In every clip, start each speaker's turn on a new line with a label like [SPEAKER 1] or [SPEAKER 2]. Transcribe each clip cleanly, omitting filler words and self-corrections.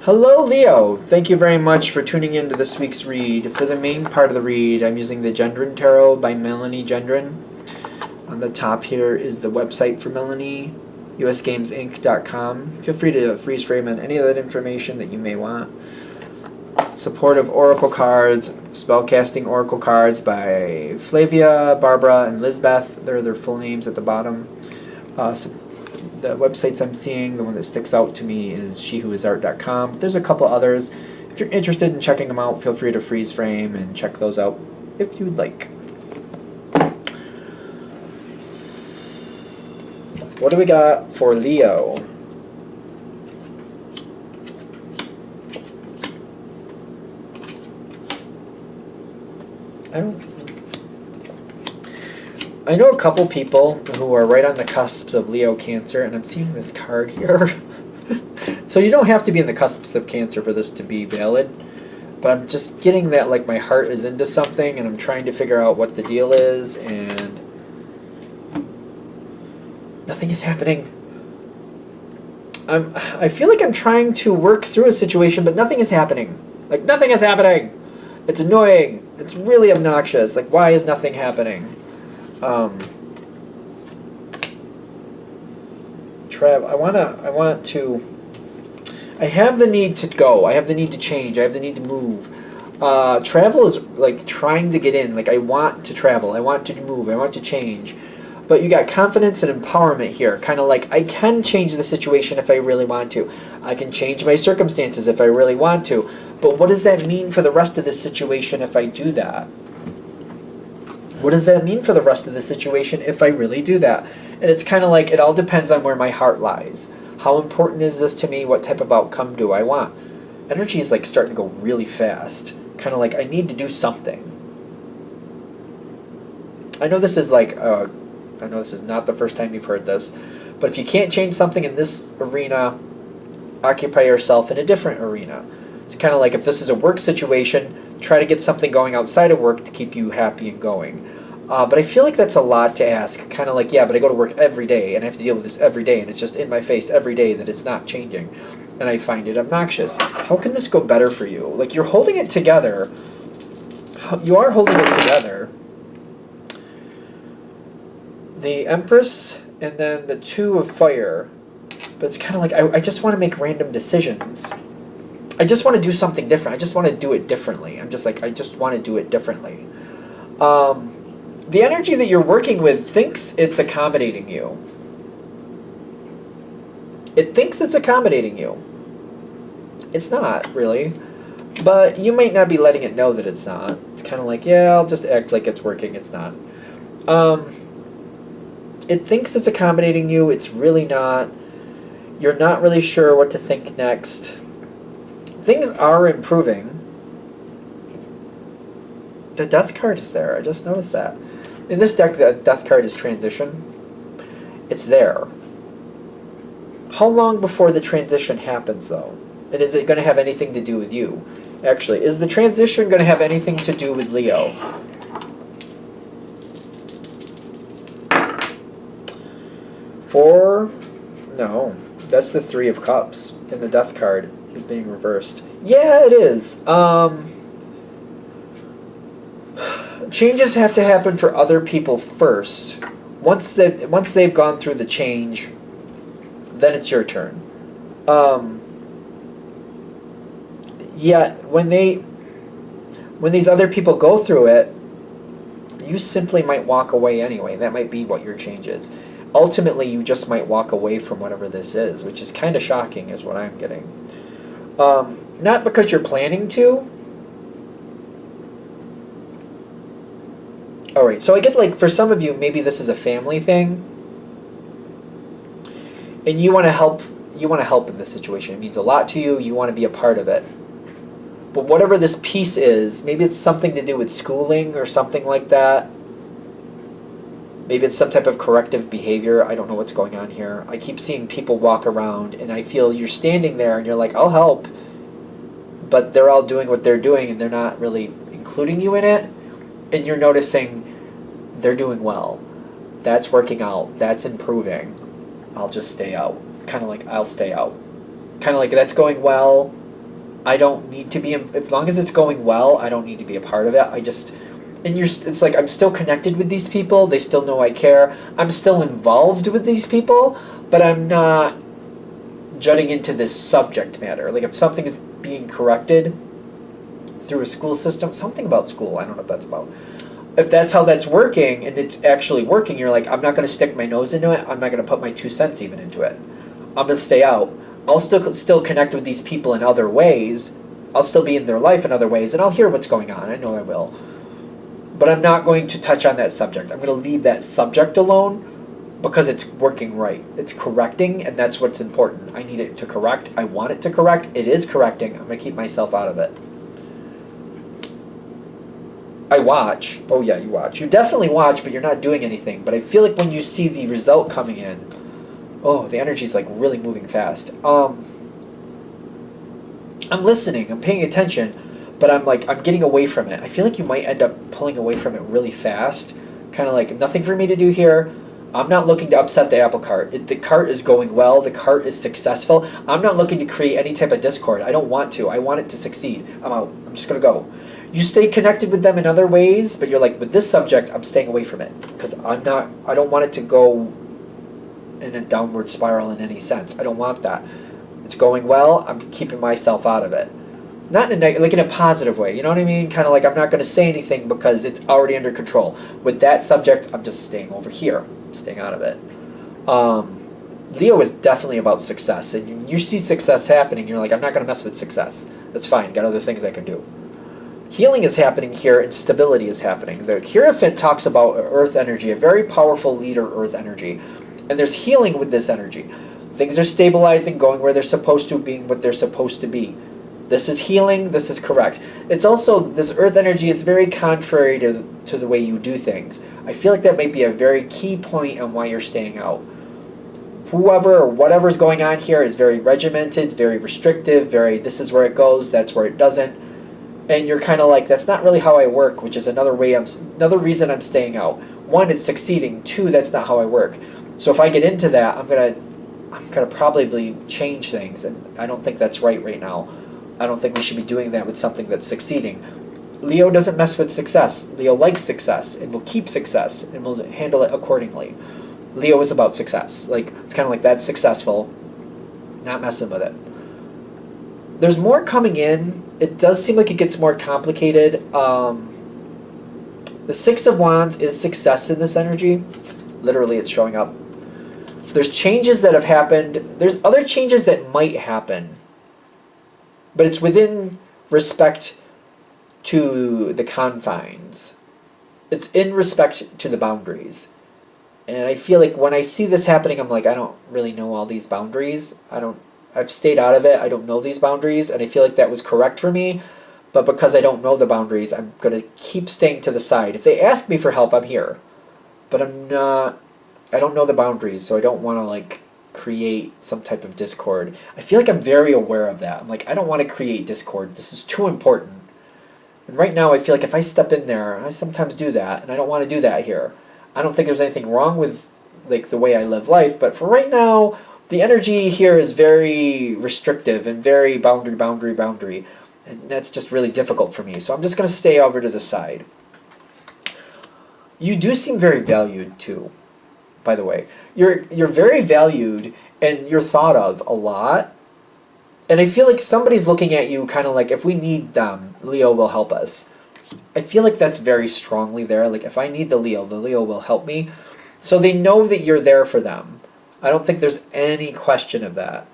[SPEAKER 1] Hello, Leo. Thank you very much for tuning in to this week's read. For the main part of the read, I'm using the Gendron Tarot by Melanie Gendron. On the top here is the website for Melanie, usgamesinc.com. Feel free to freeze frame in any of that information that you may want. Support of Oracle cards, spellcasting Oracle cards by Flavia, Barbara, and Lizbeth. They're their full names at the bottom. The websites I'm seeing, the one that sticks out to me is shewhoisart.com. There's a couple others. If you're interested in checking them out, feel free to freeze frame and check those out if you'd like. What do we got for Leo? I know a couple people who are right on the cusps of Leo Cancer, and I'm seeing this card here. So you don't have to be in the cusps of Cancer for this to be valid, but I'm just getting that like my heart is into something, and I'm trying to figure out what the deal is, and nothing is happening. I feel like I'm trying to work through a situation, but nothing is happening. Like, nothing is happening! It's annoying. It's really obnoxious. Like, why is nothing happening? I have the need to go. I have the need to change. I have the need to move. Travel is like trying to get in. Like, I want to travel. I want to move. I want to change. But you got confidence and empowerment here. Kind of like, I can change the situation if I really want to. I can change my circumstances if I really want to. But what does that mean for the rest of this situation if I do that? What does that mean for the rest of the situation if I really do that? And it's kind of like, it all depends on where my heart lies. How important is this to me? What type of outcome do I want? Energy is like starting to go really fast. Kind of like, I need to do something. I know this is like, I know this is not the first time you've heard this, but if you can't change something in this arena, occupy yourself in a different arena. It's kind of like, if this is a work situation, try to get something going outside of work to keep you happy and going. But I feel like that's a lot to ask. Kind of like, yeah, but I go to work every day, and I have to deal with this every day, and it's just in my face every day that it's not changing. And I find it obnoxious. How can this go better for you? Like, you're holding it together. You are holding it together. The Empress, and then the Two of Fire. But it's kind of like, I just want to make random decisions. I just want to do something different. I just want to do it differently. I'm just like, I just want to do it differently. The energy that you're working with thinks it's accommodating you. It thinks it's accommodating you. It's not, really. But you might not be letting it know that it's not. It's kind of like, yeah, I'll just act like it's working. It's not. It thinks it's accommodating you. It's really not. You're not really sure what to think next. Things are improving. The Death card is there. I just noticed that. In this deck, the Death card is transition. It's there. How long before the transition happens, though? And is it going to have anything to do with you? Actually, is the transition going to have anything to do with Leo? No. That's the Three of Cups. And the Death card is being reversed. Yeah, it is. Changes have to happen for other people first. Once they've gone through the change, then it's your turn. Yeah, when these other people go through it, you simply might walk away anyway. That might be what your change is. Ultimately, you just might walk away from whatever this is, which is kind of shocking, is what I'm getting. Not because you're planning to. Alright, so I get like, for some of you, maybe this is a family thing. And you want to help in this situation. It means a lot to you. You want to be a part of it. But whatever this piece is, maybe it's something to do with schooling or something like that. Maybe it's some type of corrective behavior. I don't know what's going on here. I keep seeing people walk around, and I feel you're standing there, and you're like, I'll help. But they're all doing what they're doing, and they're not really including you in it. And you're noticing they're doing well. That's working out. That's improving. I'll just stay out. Kind of like, I'll stay out. Kind of like, that's going well. I don't need to be, as long as it's going well, I don't need to be a part of it. It's like I'm still connected with these people. They still know I care. I'm still involved with these people, but I'm not jutting into this subject matter. Like if something is being corrected through a school system, something about school, I don't know what that's about. If that's how that's working and it's actually working, you're like, I'm not going to stick my nose into it. I'm not going to put my 2 cents even into it. I'm going to stay out. I'll still connect with these people in other ways. I'll still be in their life in other ways, and I'll hear what's going on. I know I will. But I'm not going to touch on that subject. I'm going to leave that subject alone because it's working right. It's correcting, and that's what's important. I need it to correct. I want it to correct. It is correcting. I'm going to keep myself out of it. I watch. Oh yeah, you watch. You definitely watch, but you're not doing anything. But I feel like when you see the result coming in, oh, the energy's like really moving fast. I'm listening. I'm paying attention, but I'm getting away from it. I feel like you might end up pulling away from it really fast. Kind of like nothing for me to do here. I'm not looking to upset the apple cart. The cart is going well. The cart is successful. I'm not looking to create any type of discord. I don't want to. I want it to succeed. I'm out. I'm just gonna go. You stay connected with them in other ways, but you're like, with this subject, I'm staying away from it because I don't want it to go in a downward spiral in any sense. I don't want that. It's going well. I'm keeping myself out of it. Not in in a positive way. You know what I mean? Kind of like I'm not going to say anything because it's already under control. With that subject, I'm just staying over here, staying out of it. Leo is definitely about success, and you see success happening. You're like, I'm not going to mess with success. That's fine. Got other things I can do. Healing is happening here, and stability is happening. The Hierophant talks about earth energy, a very powerful leader earth energy. And there's healing with this energy. Things are stabilizing, going where they're supposed to, being what they're supposed to be. This is healing, this is correct. It's also, this earth energy is very contrary to the way you do things. I feel like that might be a very key point on why you're staying out. Whoever or whatever's going on here is very regimented, very restrictive, very this is where it goes, that's where it doesn't. And you're kind of like, that's not really how I work, which is another reason I'm staying out. One, it's succeeding. Two, that's not how I work. So if I get into that, I'm gonna probably change things, and I don't think that's right now. I don't think we should be doing that with something that's succeeding. Leo doesn't mess with success. Leo likes success and will keep success and will handle it accordingly. Leo is about success. Like it's kind of like that's successful, not messing with it. There's more coming in. It does seem like it gets more complicated. The Six of Wands is success in this energy. Literally, it's showing up. There's changes that have happened. There's other changes that might happen. But it's within respect to the confines. It's in respect to the boundaries. And I feel like when I see this happening, I'm like, I don't really know all these boundaries. I've stayed out of it. I don't know these boundaries. And I feel like that was correct for me. But because I don't know the boundaries, I'm going to keep staying to the side. If they ask me for help, I'm here. But I don't know the boundaries, so I don't want to create some type of discord. I feel like I'm very aware of that. I'm like, I don't want to create discord. This is too important. And right now I feel like if I step in there, I sometimes do that, and I don't want to do that here. I don't think there's anything wrong with the way I live life, but for right now, the energy here is very restrictive and very boundary. And that's just really difficult for me. So I'm just going to stay over to the side. You do seem very valued too, by the way. You're very valued and you're thought of a lot. And I feel like somebody's looking at you kind of like, if we need them, Leo will help us. I feel like that's very strongly there. Like if I need the Leo will help me. So they know that you're there for them. I don't think there's any question of that.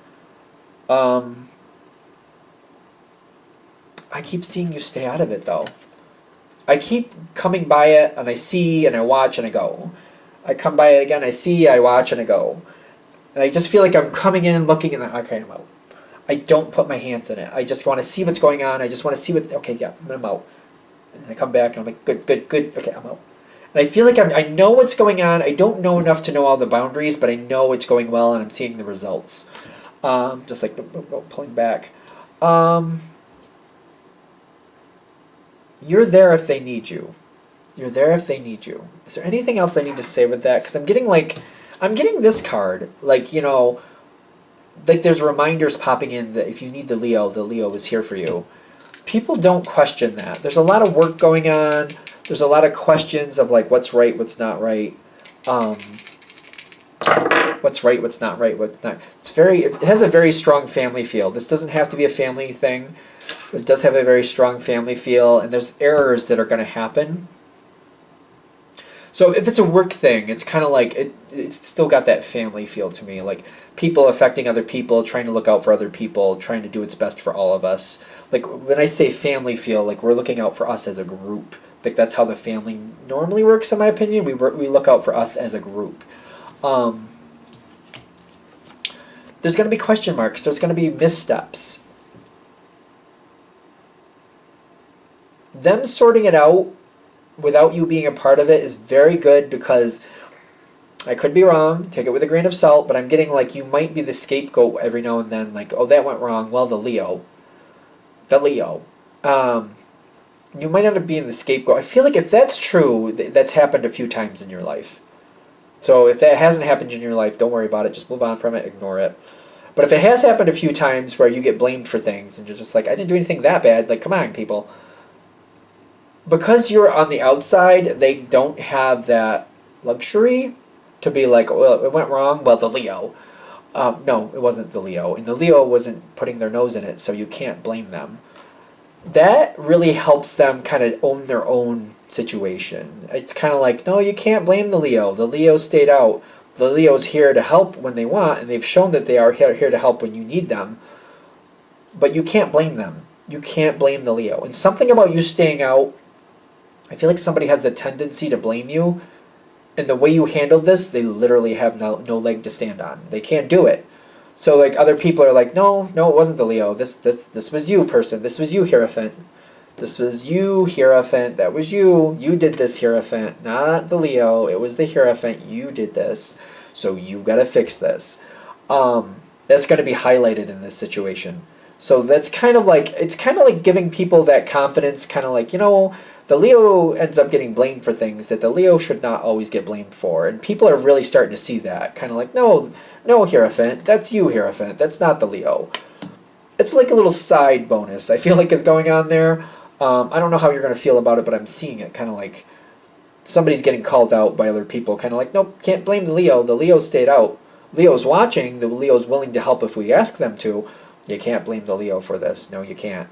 [SPEAKER 1] I keep seeing you stay out of it though. I keep coming by it and I see and I watch and I go. I come by it again, I see, I watch and I go. And I just feel like I'm coming in and looking and okay, I'm out. I don't put my hands in it. I just want to see what's going on. I just want to see okay, yeah, I'm out. And I come back and I'm like, good, okay, I'm out. And I feel like I know what's going on. I don't know enough to know all the boundaries, but I know it's going well and I'm seeing the results. Just like pulling back. You're there if they need you. You're there if they need you. Is there anything else I need to say with that? Because I'm getting this card. like there's reminders popping in that if you need the Leo is here for you. People don't question that. There's a lot of work going on. There's a lot of questions of like what's right, what's not right. What's right, what's not right, what's not. It has a very strong family feel. This doesn't have to be a family thing, but it does have a very strong family feel, and there's errors that are going to happen. So if it's a work thing, it's kind of like it's still got that family feel to me, like people affecting other people, trying to look out for other people, trying to do what's best for all of us. Like when I say family feel, like we're looking out for us as a group. Like that's how the family normally works, in my opinion. We look out for us as a group. There's going to be question marks. There's going to be missteps. Them sorting it out without you being a part of it is very good, because I could be wrong, take it with a grain of salt, but I'm getting like you might be the scapegoat every now and then, like, oh, that went wrong, well, the Leo. You might end up being the scapegoat. I feel like if that's true, that's happened a few times in your life. So if that hasn't happened in your life, don't worry about it, just move on from it, ignore it. But if it has happened a few times where you get blamed for things and you're just like, I didn't do anything that bad, like, come on, people. Because you're on the outside, they don't have that luxury to be like, well, it went wrong, well, the Leo. No, it wasn't the Leo. And the Leo wasn't putting their nose in it, so you can't blame them. That really helps them kind of own their own situation. It's kind of like, no, you can't blame the Leo. The Leo stayed out. The Leo's here to help when they want, and they've shown that they are here to help when you need them. But you can't blame them. You can't blame the Leo. And something about you staying out, I feel like somebody has a tendency to blame you, and the way you handled this, they literally have no leg to stand on. They can't do it. So like other people are like, no, it wasn't the Leo. This was you, person. This was you, Hierophant. This was you, Hierophant. That was you. You did this, Hierophant. Not the Leo. It was the Hierophant. You did this. So you got to fix this. That's going to be highlighted in this situation. So that's kind of like, it's kind of like giving people that confidence, kind of like, the Leo ends up getting blamed for things that the Leo should not always get blamed for. And people are really starting to see that. Kind of like, no, Hierophant, that's you, Hierophant. That's not the Leo. It's like a little side bonus, I feel like, is going on there. I don't know how you're going to feel about it, but I'm seeing it kind of like somebody's getting called out by other people. Kind of like, nope, can't blame the Leo. The Leo stayed out. Leo's watching. The Leo's willing to help if we ask them to. You can't blame the Leo for this. No, you can't.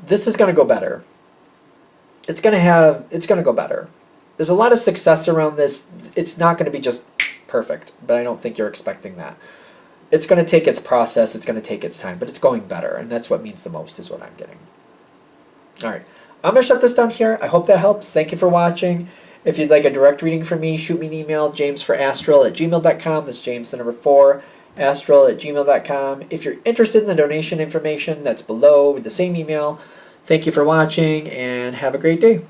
[SPEAKER 1] This is going to go better. It's going to go better. There's a lot of success around this. It's not going to be just perfect, but I don't think you're expecting that. It's going to take its process. It's going to take its time, but it's going better, and that's what means the most is what I'm getting. All right. I'm going to shut this down here. I hope that helps. Thank you for watching. If you'd like a direct reading from me, shoot me an email, jamesforastral@gmail.com. That's James, the number 4, astral@gmail.com. If you're interested in the donation information, that's below with the same email. Thank you for watching, and have a great day.